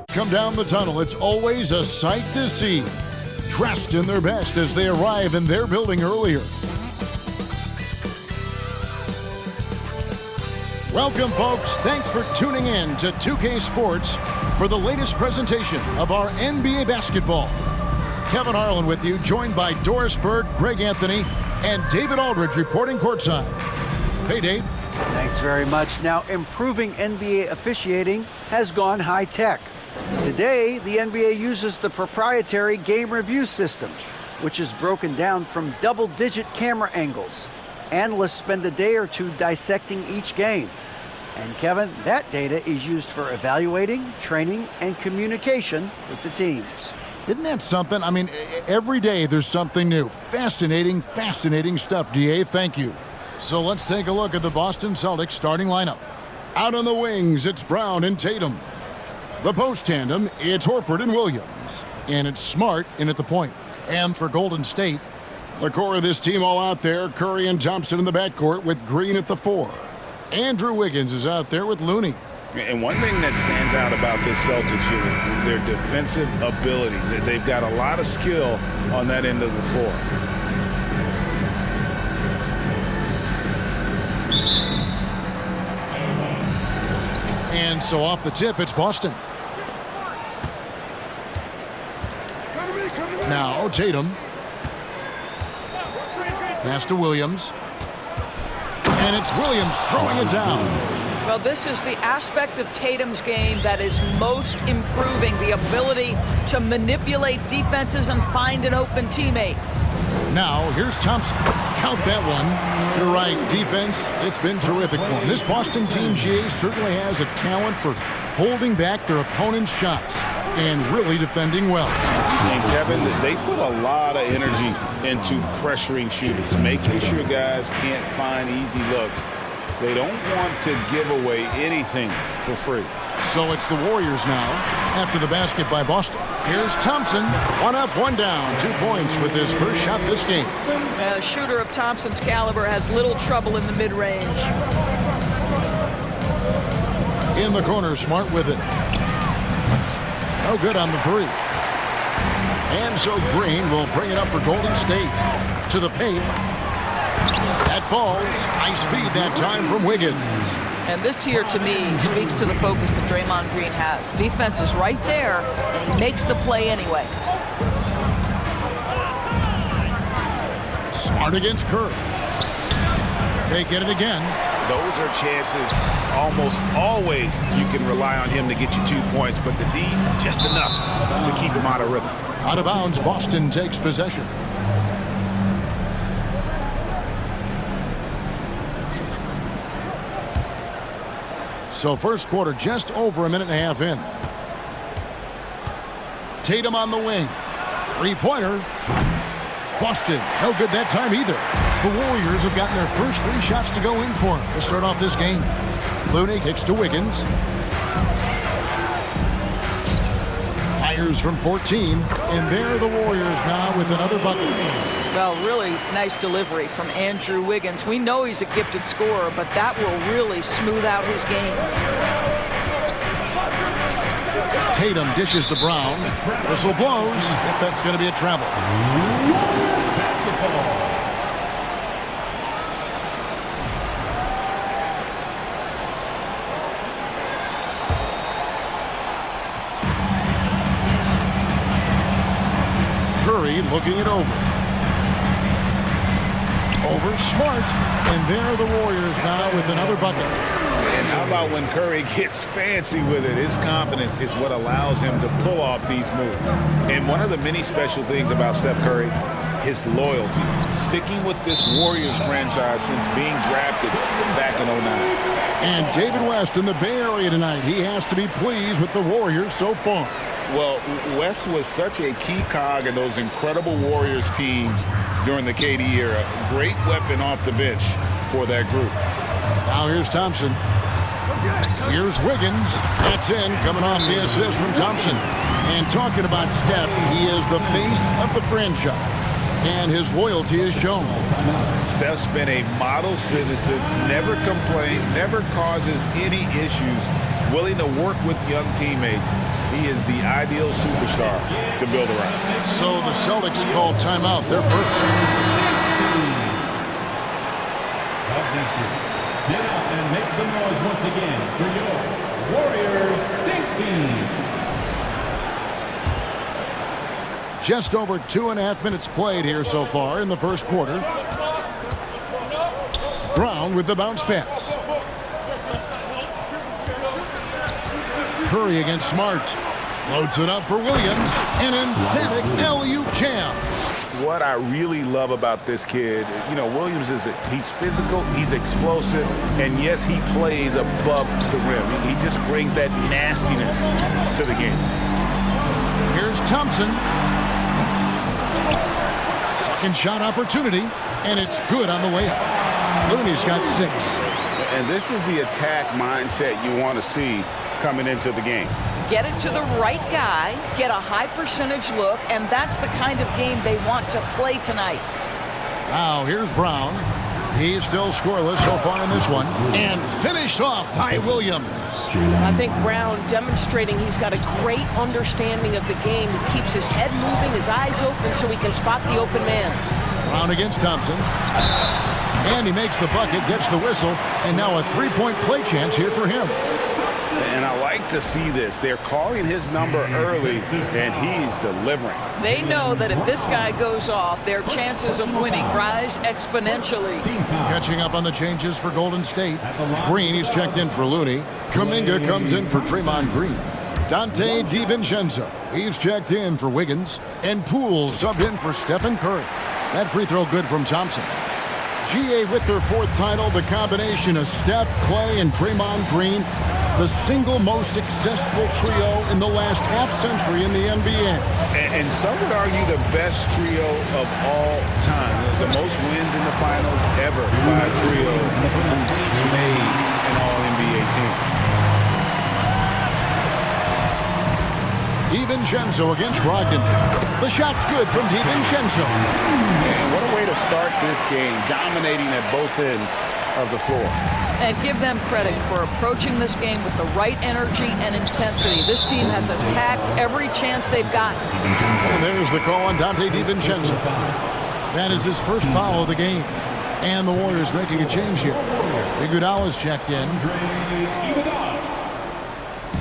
Come down the tunnel, it's always a sight to see. Dressed in their best as they arrive in their building earlier. Welcome, folks. Thanks for tuning in to 2K Sports for the latest presentation of our NBA basketball. Kevin Harlan with you, joined by Doris Bird, Greg Anthony, and David Aldridge reporting courtside. Hey, Dave. Thanks very much. Now, improving NBA officiating has gone high-tech. Today, the NBA uses the proprietary game review system, which is broken down from double-digit camera angles. Analysts spend a day or two dissecting each game. And Kevin, that data is used for evaluating, training, and communication with the teams. Isn't that something? I mean, every day there's something new. Fascinating stuff, DA. Thank you. So let's take a look at the Boston Celtics starting lineup. Out on the wings, it's Brown and Tatum. The post tandem, it's Horford and Williams. And it's Smart in at the point. And for Golden State, the core of this team all out there, Curry and Thompson in the backcourt with Green at the 4. Andrew Wiggins is out there with Looney. And one thing that stands out about this Celtics unit, their defensive ability. They've got a lot of skill on that end of the floor. And so off the tip, it's Boston. Now Tatum. Pass to Williams. And it's Williams throwing it down. Well, this is the aspect of Tatum's game that is most improving, the ability to manipulate defenses and find an open teammate. Now, here's Thompson. Count that one. You're right, defense, it's been terrific for him. This Boston team, GA, certainly has a talent for holding back their opponent's shots and really defending well. And Kevin, they put a lot of energy into pressuring shooters, making sure guys can't find easy looks. They don't want to give away anything for free. So it's the Warriors now after the basket by Boston. Here's Thompson. One up, one down. 2 points with his first shot this game. A shooter of Thompson's caliber has little trouble in the mid-range. In the corner, Smart with it. No good on the 3. And so Green will bring it up for Golden State. To the paint. That falls. Nice feed that time from Wiggins. And this here, to me, speaks to the focus that Draymond Green has. Defense is right there, and he makes the play anyway. Smart against Curry. They get it again. Those are chances almost always you can rely on him to get you 2 points, but the D, just enough to keep him out of rhythm. Out of bounds, Boston takes possession. So first quarter just over a minute and a half in. Tatum on the wing. Three-pointer. Boston. No good that time either. The Warriors have gotten their first 3 shots to go in for them to start off this game. Looney kicks to Wiggins. Fires from 14. And there are the Warriors now with another bucket. Well, really nice delivery from Andrew Wiggins. We know he's a gifted scorer, but that will really smooth out his game. Tatum dishes to Brown. Whistle blows. If that's going to be a travel. Curry looking it over. Over Smart, and there are the Warriors now with another bucket. And how about when Curry gets fancy with it? His confidence is what allows him to pull off these moves. And one of the many special things about Steph Curry, his loyalty. Sticking with this Warriors franchise since being drafted back in 09. And David West in the Bay Area tonight. He has to be pleased with the Warriors so far. Well, West was such a key cog in those incredible Warriors teams during the KD era. Great weapon off the bench for that group. Now here's Thompson. Here's Wiggins. That's in, coming off the assist from Thompson. And talking about Steph, he is the face of the franchise. And his loyalty is shown. Steph's been a model citizen, never complains, never causes any issues willing to work with young teammates. He is the ideal superstar to build around. So the Celtics call timeout. They're first. Get out and make some noise once again for your Warriors Thanks team. Just over 2.5 minutes played here so far in the first quarter. Brown with the bounce pass. Curry against Smart. Floats it up for Williams. An emphatic alley-oop jam. What I really love about this kid, Williams he's physical, he's explosive, and yes, he plays above the rim. He just brings that nastiness to the game. Here's Thompson. Second shot opportunity, and it's good on the way up. Looney's got 6. And this is the attack mindset you want to see coming into the game. Get it to the right guy, get a high percentage look, and that's the kind of game they want to play tonight. Now here's Brown. He's still scoreless so far in this one. And finished off by Williams. I think Brown demonstrating he's got a great understanding of the game. He keeps his head moving, his eyes open so he can spot the open man. Brown against Thompson. And he makes the bucket, gets the whistle, and now a three-point play chance here for him. And I like to see this. They're calling his number early, and he's delivering. They know that if this guy goes off, their chances of winning rise exponentially. Catching up on the changes for Golden State. Green, he's checked in for Looney. Kuminga comes in for Draymond Green. Dante DiVincenzo, he's checked in for Wiggins. And Poole subbed in for Stephen Curry. That free throw good from Thompson. GA with their 4th title, the combination of Steph, Clay, and Draymond Green, the single most successful trio in the last half-century in the NBA. And some would argue the best trio of all time. The most wins in the finals ever by a trio who each made an All-NBA team. DiVincenzo against Brogdon. The shot's good from DiVincenzo. And what a way to start this game, dominating at both ends of the floor. And give them credit for approaching this game with the right energy and intensity. This team has attacked every chance they've gotten. And there's the call on Dante DiVincenzo. That is his first foul of the game. And the Warriors making a change here. Iguodala's checked in.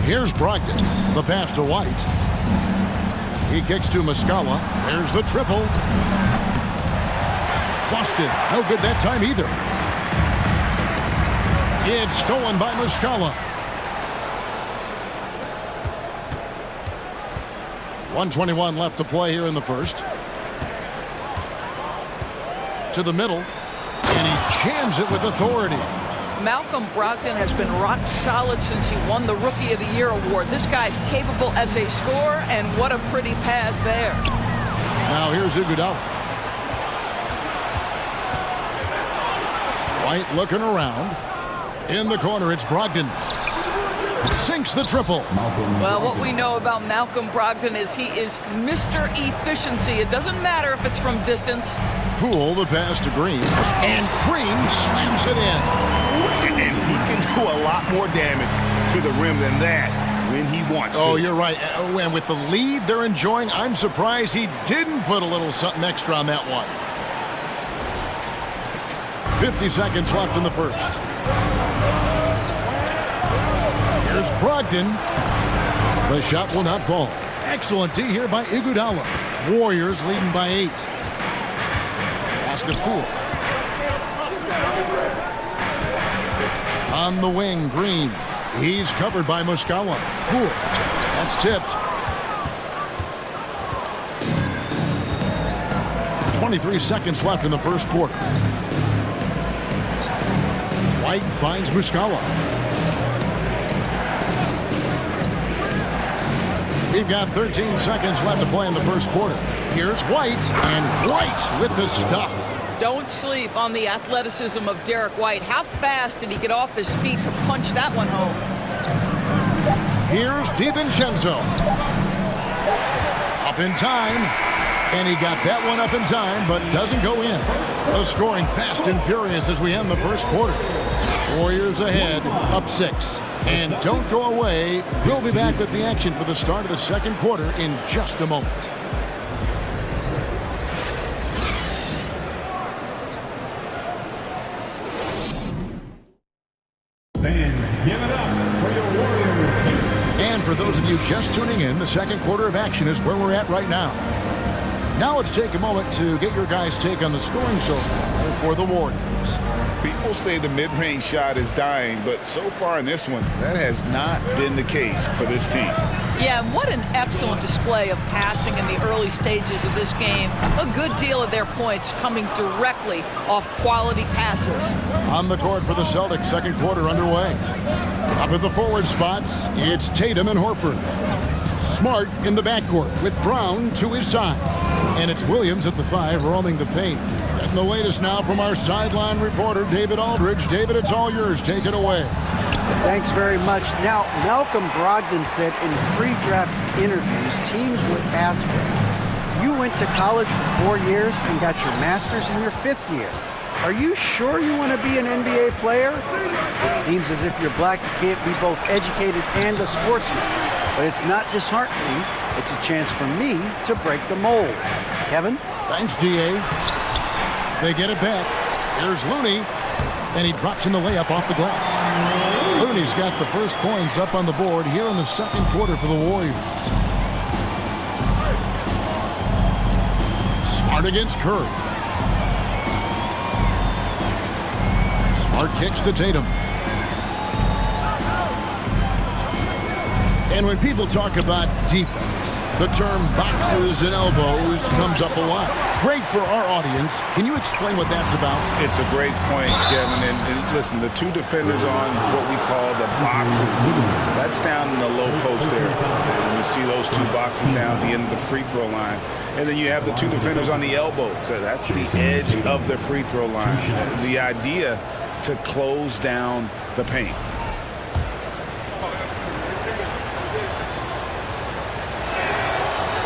Here's Brogdon. The pass to White. He kicks to Muscala. There's the triple. Busted. No good that time either. It's stolen by Muscala. 1:21 left to play here in the first. To the middle. And he jams it with authority. Malcolm Brogdon has been rock solid since he won the Rookie of the Year award. This guy's capable as a scorer, and what a pretty pass there. Now here's Iguodala. White looking around. In the corner, it's Brogdon. Sinks the triple. Well, what we know about Malcolm Brogdon is he is Mr. Efficiency. It doesn't matter if it's from distance. Poole, the pass to Green. And Green slams it in. And he can do a lot more damage to the rim than that when he wants to. Oh, you're right. And with the lead they're enjoying, I'm surprised he didn't put a little something extra on that one. 50 seconds left in the first. Here's Brogdon. The shot will not fall. Excellent D here by Iguodala. Warriors leading by 8. Pass to Poole. On the wing, Green. He's covered by Muscala. Poole. That's tipped. 23 seconds left in the first quarter. White finds Muscala. We've got 13 seconds left to play in the first quarter. Here's White, and White with the stuff. Don't sleep on the athleticism of Derek White. How fast did he get off his feet to punch that one home? Here's DiVincenzo. Up in time. And he got that one up in time, but doesn't go in. The scoring fast and furious as we end the first quarter. Warriors ahead, up 6. And don't go away. We'll be back with the action for the start of the second quarter in just a moment. Fans, give it up for your Warriors. And for those of you just tuning in, the second quarter of action is where we're at right now. Now let's take a moment to get your guys' take on the scoring so far for the Warriors. People say the mid-range shot is dying, but so far in this one, that has not been the case for this team. Yeah, and what an excellent display of passing in the early stages of this game. A good deal of their points coming directly off quality passes. On the court for the Celtics, second quarter underway. Up at the forward spots, it's Tatum and Horford. Smart in the backcourt with Brown to his side. And it's Williams at the 5 roaming the paint. Getting the latest now from our sideline reporter, David Aldridge. David, it's all yours. Take it away. Thanks very much. Now, Malcolm Brogdon said in pre-draft interviews, teams would ask him, you went to college for 4 years and got your master's in your 5th year. Are you sure you want to be an NBA player? It seems as if you're black, you can't be both educated and a sportsman. But it's not disheartening. It's a chance for me to break the mold. Kevin? Thanks, D.A. They get it back. Here's Looney, and he drops in the layup off the glass. Looney's got the first points up on the board here in the second quarter for the Warriors. Smart against Curry. Smart kicks to Tatum. And when people talk about defense, the term boxes and elbows comes up a lot. Great for our audience. Can you explain what that's about? It's a great point, Kevin. And listen, the two defenders on what we call the boxes, that's down in the low post area. And you see those two boxes down at the end of the free throw line. And then you have the two defenders on the elbows. So that's the edge of the free throw line. The idea to close down the paint.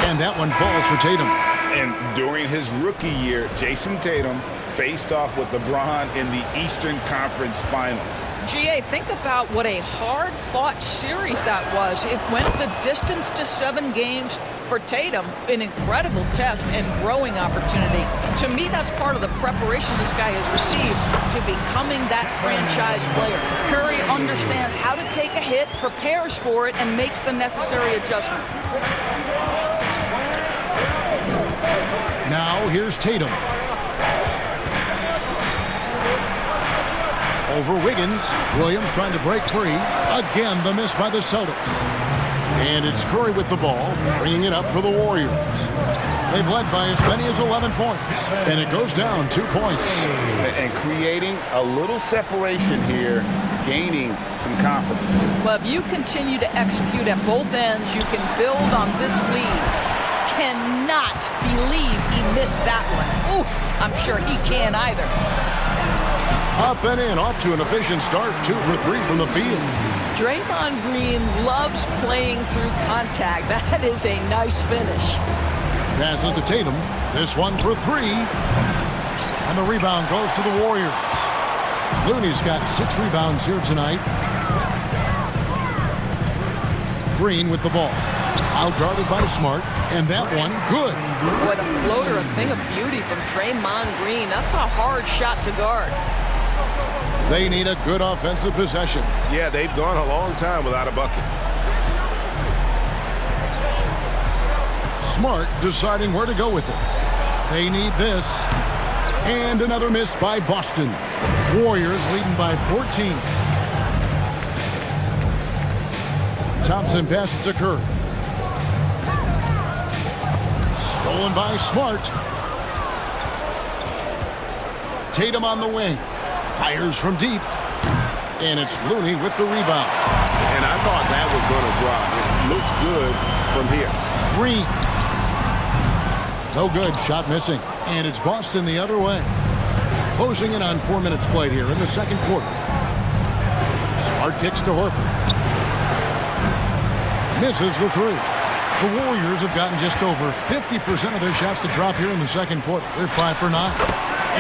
And that one falls for Tatum. And during his rookie year, Jason Tatum faced off with LeBron in the Eastern Conference Finals. GA, think about what a hard-fought series that was. It went the distance to 7 games for Tatum, an incredible test and growing opportunity. To me, that's part of the preparation this guy has received to becoming that franchise player. Curry understands how to take a hit, prepares for it, and makes the necessary adjustment. Now here's Tatum. Over Wiggins. Williams trying to break free. Again, the miss by the Celtics. And it's Curry with the ball, bringing it up for the Warriors. They've led by as many as 11 points. And it goes down 2 points. And creating a little separation here, gaining some confidence. Well, if you continue to execute at both ends, you can build on this lead. Cannot believe he missed that one. Ooh, I'm sure he can't either. Up and in, off to an efficient start. 2 for 3 from the field. Draymond Green loves playing through contact. That is a nice finish. Passes to Tatum. This one for 3. And the rebound goes to the Warriors. Looney's got 6 rebounds here tonight. Green with the ball. Outguarded by Smart. And that one, good. What a floater, a thing of beauty from Draymond Green. That's a hard shot to guard. They need a good offensive possession. Yeah, they've gone a long time without a bucket. Smart deciding where to go with it. They need this. And another miss by Boston. Warriors leading by 14. Thompson passes to Curry. Stolen by Smart. Tatum on the wing. Fires from deep. And it's Looney with the rebound. And I thought that was going to drop. It looked good from here. Green. No good. Shot missing. And it's Boston the other way. Closing in on 4 minutes played here in the second quarter. Smart kicks to Horford. Misses the 3. The Warriors have gotten just over 50% of their shots to drop here in the second quarter. They're 5 for 9.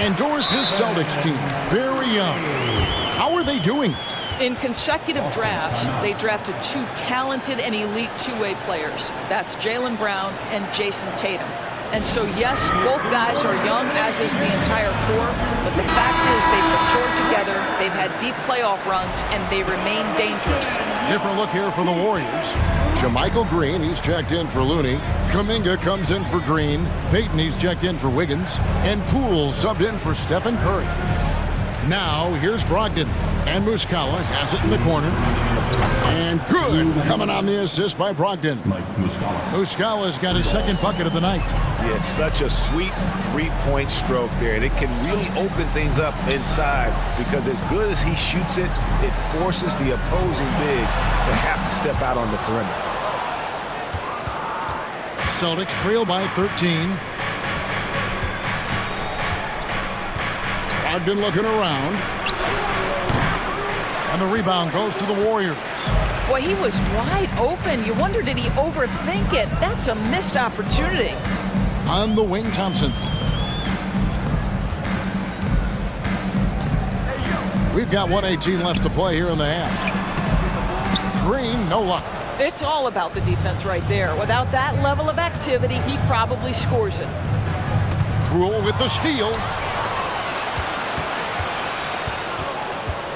Endorse this Celtics team. Very young. How are they doing it? In consecutive drafts, they drafted 2 talented and elite two-way players. That's Jaylen Brown and Jason Tatum. And so, yes, both guys are young, as is the entire core, but the fact is they've matured together, they've had deep playoff runs, and they remain dangerous. Different look here for the Warriors. JaMychal Green, he's checked in for Looney. Kuminga comes in for Green. Payton, he's checked in for Wiggins. And Poole subbed in for Stephen Curry. Now, here's Brogdon. And Muscala has it in the corner. And good, coming on the assist by Brogdon. Muscala's got his second bucket of the night. Yeah, it's such a sweet three-point stroke there, and it can really open things up inside because as good as he shoots it, it forces the opposing bigs to have to step out on the perimeter. Celtics trail by 13. Brogdon looking around. And the rebound goes to the Warriors. Boy, he was wide open. You wonder, did he overthink it? That's a missed opportunity. On the wing, Thompson. We've got 1:18 left to play here in the half. Green, no luck. It's all about the defense right there. Without that level of activity, he probably scores it. Poole with the steal.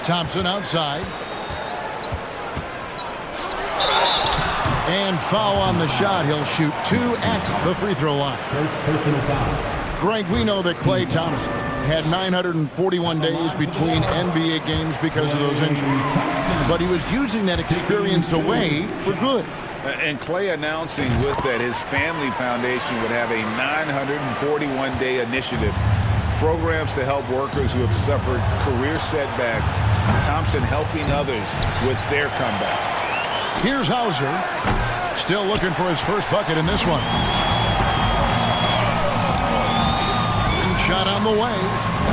Thompson outside. And foul on the shot. He'll shoot 2 at the free throw line. Greg, we know that Klay Thompson had 941 days between NBA games because of those injuries. But he was using that experience away for good. And Klay announcing with that his family foundation would have a 941-day initiative. Programs to help workers who have suffered career setbacks. Thompson helping others with their comeback. Here's Hauser. Still looking for his first bucket in this one. And shot on the way.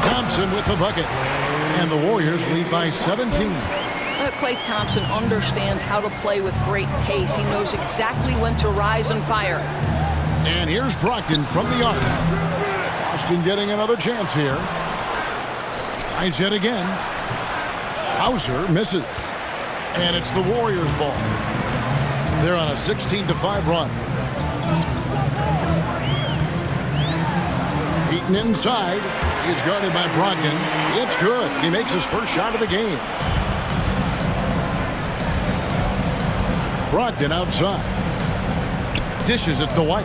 Thompson with the bucket. And the Warriors lead by 17. Klay Thompson understands how to play with great pace. He knows exactly when to rise and fire. And here's Brogdon from the arc. Boston getting another chance here. Tries yet again. Hauser misses. And it's the Warriors' ball. They're on a 16-5 run. Payton inside. He's guarded by Brogdon. It's good. He makes his first shot of the game. Brogdon outside. Dishes it to White.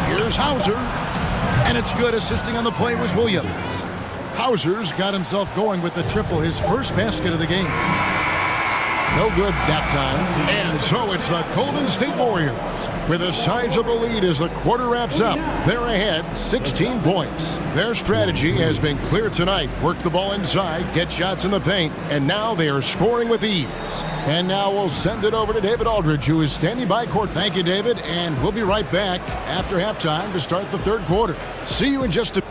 Here's Hauser. And it's good. Assisting on the play was Williams. Hauser's got himself going with the triple, his first basket of the game. No good that time. And so it's the Golden State Warriors with a sizable lead as the quarter wraps up. They're ahead 16 points. Their strategy has been clear tonight. Work the ball inside, get shots in the paint, and now they are scoring with ease. And now we'll send it over to David Aldridge, who is standing by court. Thank you, David, and we'll be right back after halftime to start the third quarter. See you in just a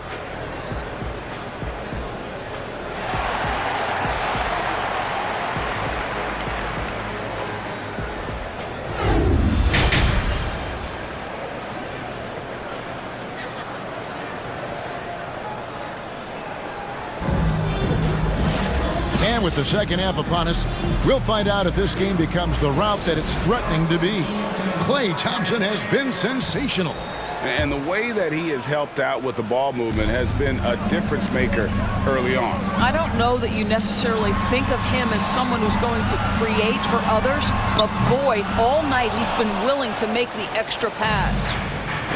with the second half upon us, we'll find out if this game becomes the route that it's threatening to be. Klay Thompson has been sensational. And the way that he has helped out with the ball movement has been a difference maker early on. I don't know that you necessarily think of him as someone who's going to create for others, but boy, all night he's been willing to make the extra pass.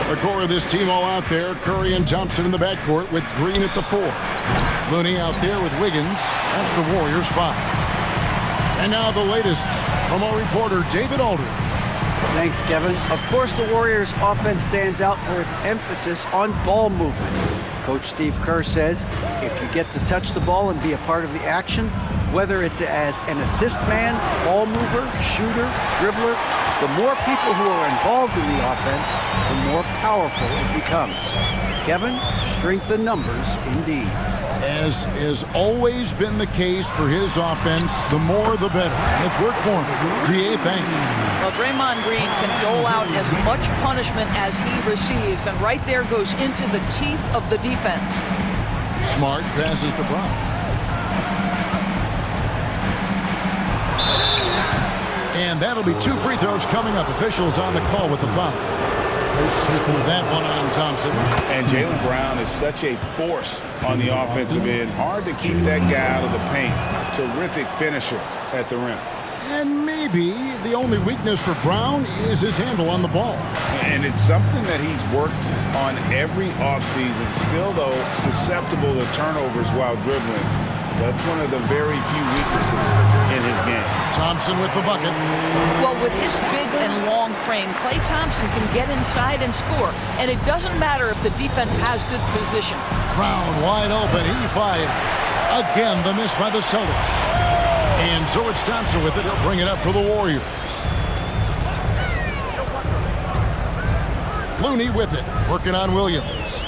The core of this team all out there. Curry and Thompson in the backcourt with Green at the 4. Looney out there with Wiggins. That's the Warriors' 5. And now the latest from our reporter, David Aldridge. Thanks, Kevin. Of course, the Warriors' offense stands out for its emphasis on ball movement. Coach Steve Kerr says, if you get to touch the ball and be a part of the action, whether it's as an assist man, ball mover, shooter, dribbler, the more people who are involved in the offense, the more powerful it becomes. Kevin, strength in numbers indeed. As has always been the case for his offense, the more the better. And it's worked for him. GA, thanks. Well, Draymond Green can dole out as much punishment as he receives, and right there goes into the teeth of the defense. Smart passes to Brown. And that'll be 2 free throws coming up. Officials on the call with the foul. That one on Thompson. And Jaylen Brown is such a force on the offensive end. Hard to keep that guy out of the paint. Terrific finisher at the rim. And maybe the only weakness for Brown is his handle on the ball. And it's something that he's worked on every offseason. Still, though, susceptible to turnovers while dribbling. That's one of the very few weaknesses in his game. Thompson with the bucket. Well, with his big and long frame, Klay Thompson can get inside and score. And it doesn't matter if the defense has good position. Brown wide open. He fires. Again, the miss by the Celtics. And so it's Thompson with it. He'll bring it up for the Warriors. Looney with it. Working on Williams.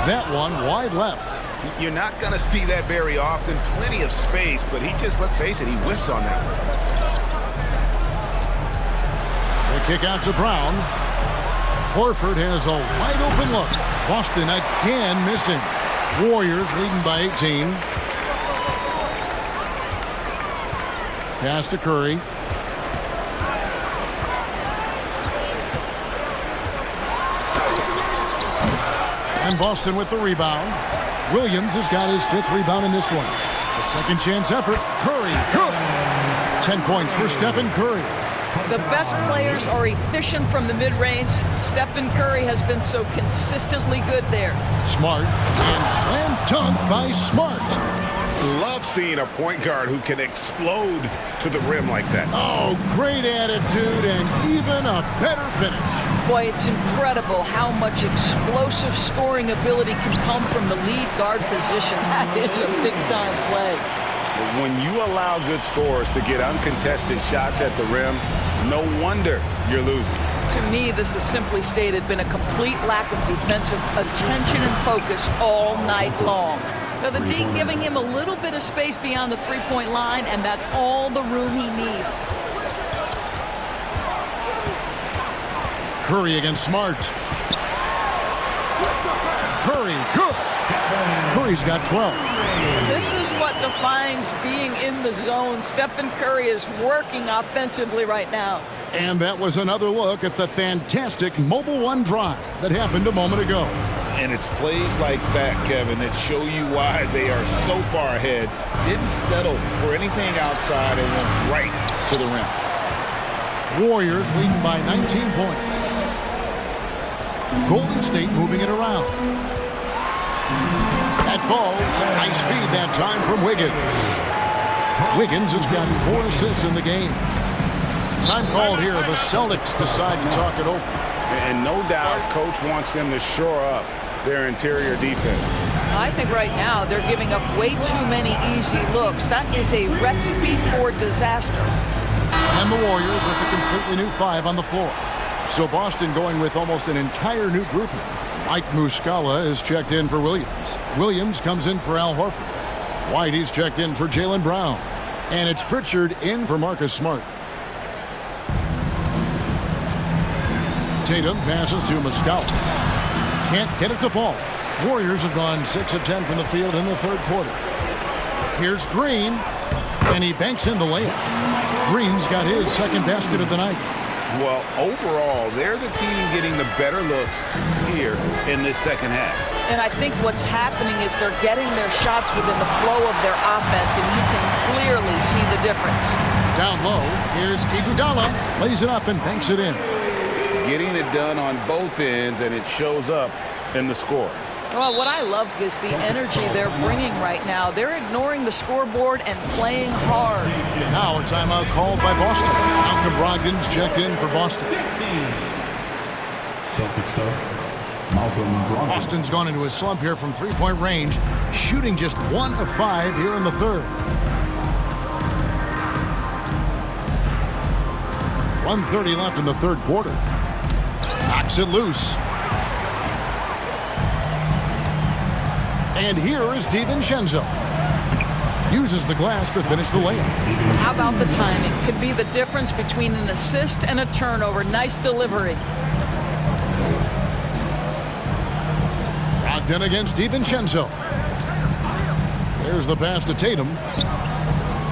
That one wide left. You're not going to see that very often. Plenty of space, but he just, let's face it, he whiffs on that one. They kick out to Brown. Horford has a wide open look. Boston again missing. Warriors leading by 18. Pass to Curry. And Boston with the rebound. Williams has got his 5th rebound in this one. A second chance effort. Curry, good. 10 points for Stephen Curry. The best players are efficient from the mid-range. Stephen Curry has been so consistently good there. Smart, and slam dunk by Smart. Love seeing a point guard who can explode to the rim like that. Oh, great attitude and even a better finish. Boy, it's incredible how much explosive scoring ability can come from the lead guard position. That is a big-time play. When you allow good scorers to get uncontested shots at the rim, no wonder you're losing. To me, this has simply stated been a complete lack of defensive attention and focus all night long. Now, the D giving him a little bit of space beyond the three-point line, and that's all the room he needs. Curry against Smart. Curry, good. Curry's got 12. This is what defines being in the zone. Stephen Curry is working offensively right now. And that was another look at the fantastic Mobile One drive that happened a moment ago. And it's plays like that, Kevin, that show you why they are so far ahead. Didn't settle for anything outside and went right to the rim. Warriors leading by 19 points. Golden State moving it around. At balls, nice feed that time from Wiggins. Wiggins has got 4 assists in the game. Time called here. The Celtics decide to talk it over. And no doubt, Coach wants them to shore up their interior defense. I think right now they're giving up way too many easy looks. That is a recipe for disaster. And the Warriors with a completely new 5 on the floor. So Boston going with almost an entire new grouping. Mike Muscala is checked in for Williams. Williams comes in for Al Horford. Whitey's checked in for Jaylen Brown. And it's Pritchard in for Marcus Smart. Tatum passes to Muscala. Can't get it to fall. Warriors have gone 6 of 10 from the field in the third quarter. Here's Green, and he banks in the layup. Green's got his second basket of the night. Well, overall, they're the team getting the better looks here in this second half. And I think what's happening is they're getting their shots within the flow of their offense, and you can clearly see the difference. Down low, here's Iguodala, lays it up and banks it in. Getting it done on both ends, and it shows up in the score. Well, what I love is the energy they're bringing right now. They're ignoring the scoreboard and playing hard. Now a timeout called by Boston. Malcolm Brogdon's checked in for Boston. Celtics up. Malcolm Brogdon. Boston's gone into a slump here from three-point range, shooting just 1 of 5 here in the third. 1:30 left in the third quarter. Knocks it loose. And here is DiVincenzo. Uses the glass to finish the layup. How about the timing? Could be the difference between an assist and a turnover. Nice delivery. Brogdon against DiVincenzo. There's the pass to Tatum.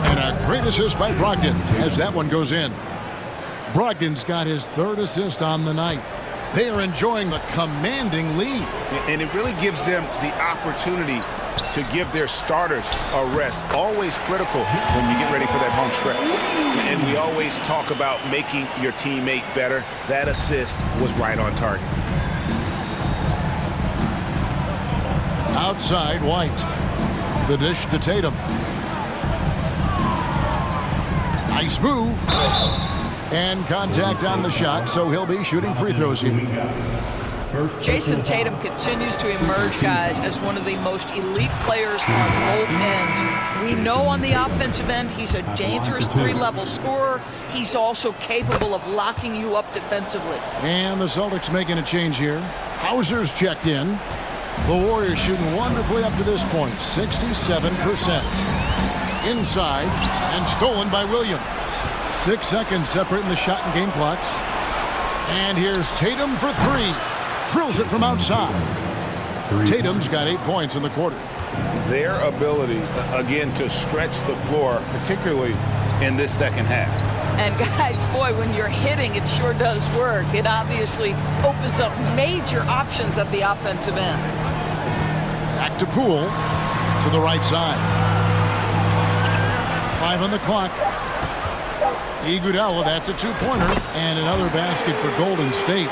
And a great assist by Brogdon as that one goes in. Brogdon's got his third assist on the night. They are enjoying the commanding lead. And it really gives them the opportunity to give their starters a rest. Always critical when you get ready for that home stretch. And we always talk about making your teammate better. That assist was right on target. Outside, White. The dish to Tatum. Nice move. And contact on the shot, so he'll be shooting free throws here. Jason Tatum continues to emerge, guys, as one of the most elite players on both ends. We know on the offensive end he's a dangerous three-level scorer. He's also capable of locking you up defensively. And the Celtics making a change here. Hauser's checked in. The Warriors shooting wonderfully up to this point, 67%. Inside, and stolen by Williams. 6 seconds separating the shot and game clocks. And here's Tatum for three. Drills it from outside. Tatum's got 8 points in the quarter. Their ability, again, to stretch the floor, particularly in this second half. And guys, boy, when you're hitting, it sure does work. It obviously opens up major options at the offensive end. Back to Poole, to the right side. 5 on the clock. Iguodala, that's a two-pointer, and another basket for Golden State.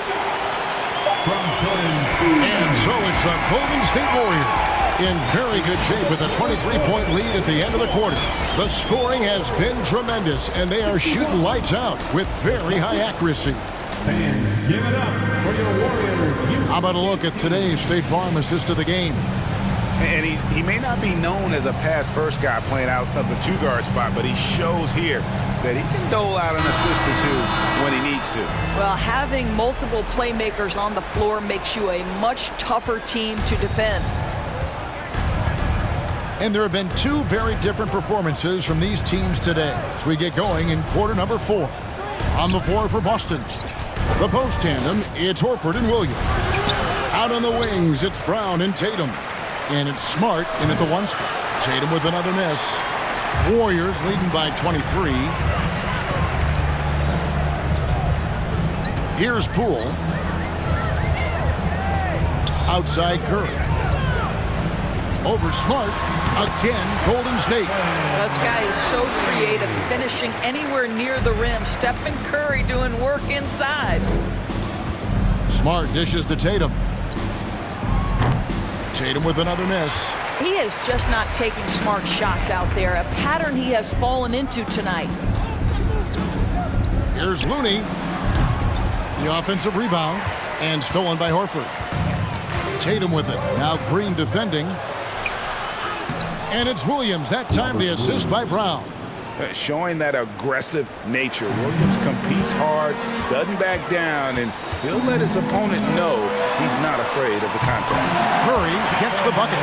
And so it's the Golden State Warriors in very good shape with a 23-point lead at the end of the quarter. The scoring has been tremendous, and they are shooting lights out with very high accuracy. Fans, give it up for your Warriors. How about a look at today's State Farm assist of the game? And he may not be known as a pass-first guy playing out of the two-guard spot, but he shows here that he can dole out an assist or two when he needs to. Well, having multiple playmakers on the floor makes you a much tougher team to defend. And there have been two very different performances from these teams today as we get going in quarter number 4. On the floor for Boston, the post tandem, it's Horford and Williams. Out on the wings, it's Brown and Tatum. And it's Smart in at the one spot. Tatum with another miss. Warriors leading by 23. Here's Poole. Outside Curry. Over Smart. Again, Golden State. This guy is so creative, finishing anywhere near the rim. Stephen Curry doing work inside. Smart dishes to Tatum. Tatum with another miss. He is just not taking smart shots out there, a pattern he has fallen into tonight. Here's Looney. The offensive rebound and stolen by Horford. Tatum with it. Now Green defending. And it's Williams. That time the assist by Brown. Showing that aggressive nature. Williams competes hard, doesn't back down, and he'll let his opponent know he's not afraid of the contact. Curry gets the bucket.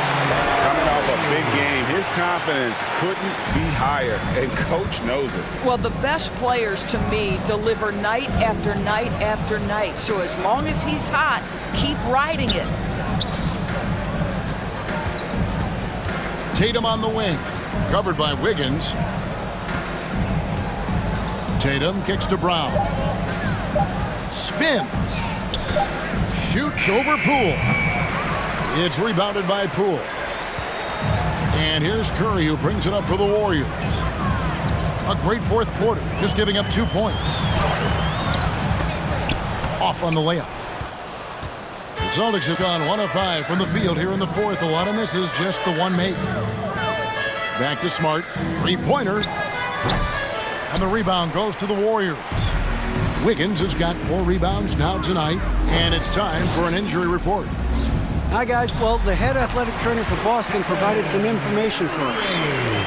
Coming off a big game, his confidence couldn't be higher, and coach knows it. Well, the best players to me deliver night after night after night. So as long as he's hot, keep riding it. Tatum on the wing. Covered by Wiggins. Tatum kicks to Brown. Spins. Shoots over Poole. It's rebounded by Poole. And here's Curry, who brings it up for the Warriors. A great fourth quarter, just giving up 2 points. Off on the layup. The Celtics have gone 1 of 5 from the field here in the fourth. A lot of misses, just the one make. Back to Smart. Three-pointer. And the rebound goes to the Warriors. Wiggins has got 4 rebounds now tonight. And it's time for an injury report. Hi, guys. Well, the head athletic trainer for Boston provided some information for us.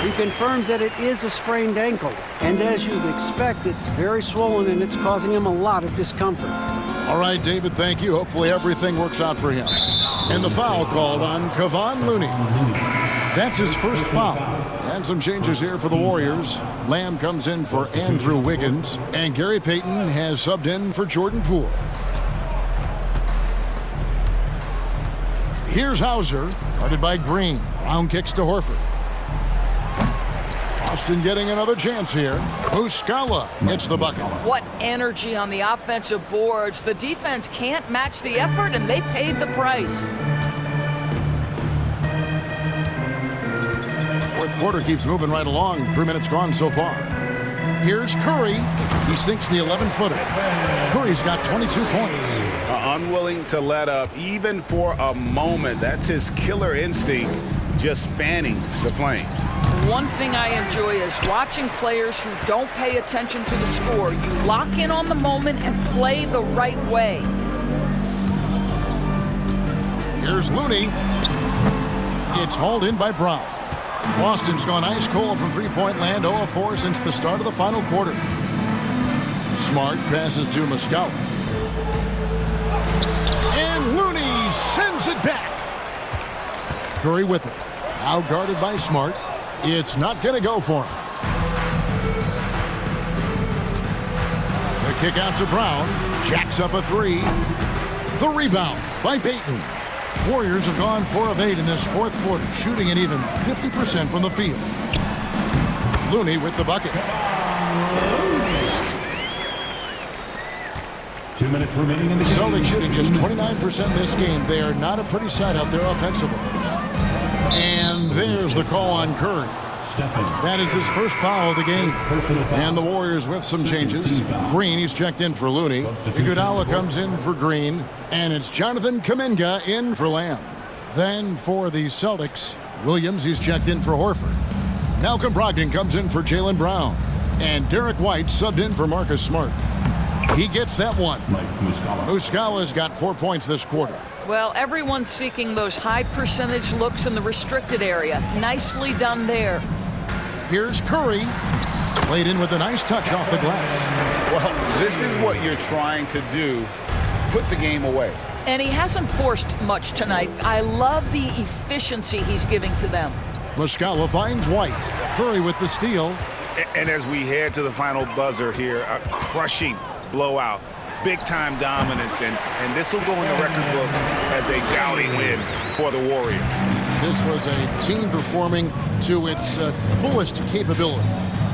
He confirms that it is a sprained ankle. And as you'd expect, it's very swollen and it's causing him a lot of discomfort. All right, David, thank you. Hopefully everything works out for him. And the foul called on Kevon Looney. That's his first foul. And some changes here for the Warriors. Lamb comes in for Andrew Wiggins. And Gary Payton has subbed in for Jordan Poole. Here's Hauser, guarded by Green. Brown kicks to Horford. Boston getting another chance here. Muscala hits the bucket. What energy on the offensive boards. The defense can't match the effort, and they paid the price. Fourth quarter keeps moving right along. 3 minutes gone so far. Here's Curry. He sinks the 11-footer. Curry's got 22 points. Unwilling to let up, even for a moment. That's his killer instinct, just fanning the flames. One thing I enjoy is watching players who don't pay attention to the score. You lock in on the moment and play the right way. Here's Looney. It's hauled in by Brown. Boston's gone ice cold from three-point land, 0 of 4 since the start of the final quarter. Smart passes to Muscala. And Looney sends it back. Curry with it. Now guarded by Smart. It's not going to go for him. The kick out to Brown. Jacks up a three. The rebound by Payton. Warriors have gone 4 of 8 in this fourth quarter, shooting at even 50% from the field. Looney with the bucket. 2 minutes remaining in the game. Celtics shooting just 29% this game. They are not a pretty sight out there offensively. And there's the call on Curry. That is his first foul of the game. And the Warriors with some changes. Green, he's checked in for Looney. Iguodala comes in for Green. And it's Jonathan Kuminga in for Lamb. Then for the Celtics, Williams, he's checked in for Horford. Malcolm Brogdon comes in for Jaylen Brown. And Derek White subbed in for Marcus Smart. He gets that one. Muscala's got 4 points this quarter. Well, everyone's seeking those high percentage looks in the restricted area. Nicely done there. Here's Curry. Played in with a nice touch off the glass. Well, this is what you're trying to do. Put the game away. And he hasn't forced much tonight. I love the efficiency he's giving to them. Muscala finds White. Curry with the steal. And as we head to the final buzzer here, a crushing blowout. Big-time dominance, and this will go in the record books as a gaudy win for the Warriors. This was a team performing to its fullest capability.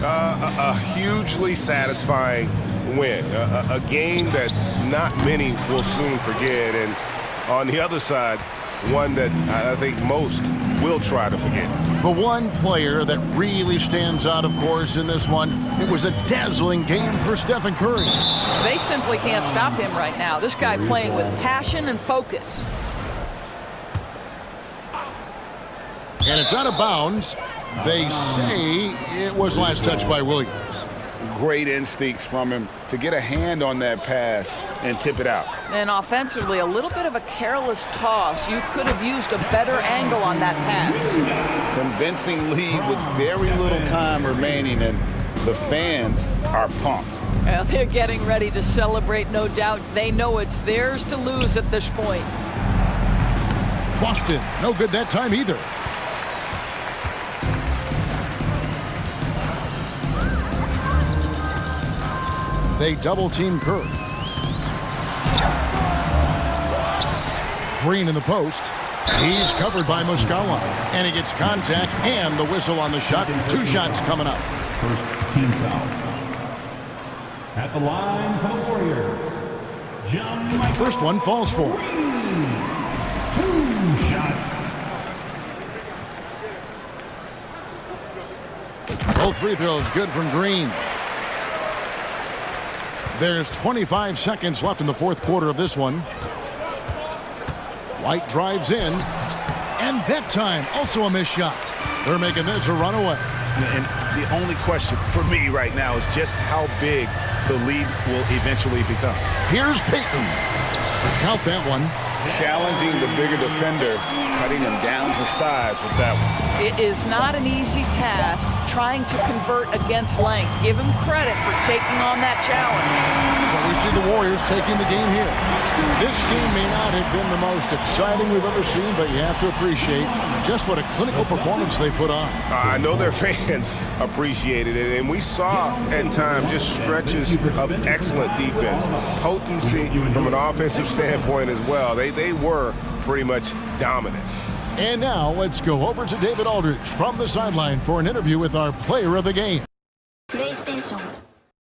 A hugely satisfying win. A game that not many will soon forget. And on the other side, one that I think most will try to forget. The one player that really stands out, of course, in this one, it was a dazzling game for Stephen Curry. They simply can't stop him right now. This guy playing with passion and focus. And it's out of bounds. They say it was last touched by Williams. Great instincts from him to get a hand on that pass and tip it out. And offensively, a little bit of a careless toss. You could have used a better angle on that pass. Convincing lead with very little time remaining, and the fans are pumped. Well, they're getting ready to celebrate, no doubt. They know it's theirs to lose at this point. Boston, no good that time either. They double-team Curry. Green in the post. He's covered by Muscala. And he gets contact and the whistle on the shot. 2 shots coming up. First team foul. At the line for the Warriors. First one falls for. 2 shots. Both free throws good from Green. There's 25 seconds left in the fourth quarter of this one. White drives in. And that time, also a missed shot. They're making this a runaway. And the only question for me right now is just how big the lead will eventually become. Here's Payton. Count that one. Challenging the bigger defender, cutting him down to size with that one. It is not an easy task trying to convert against length. Give him credit for taking on that challenge. So we see the Warriors taking the game here. This game may not have been the most exciting we've ever seen, but you have to appreciate just what a clinical performance they put on. I know their fans appreciated it, and we saw at times just stretches of excellent defense, potency from an offensive standpoint as well. They were pretty much dominant. And now let's go over to David Aldridge from the sideline for an interview with our player of the game. PlayStation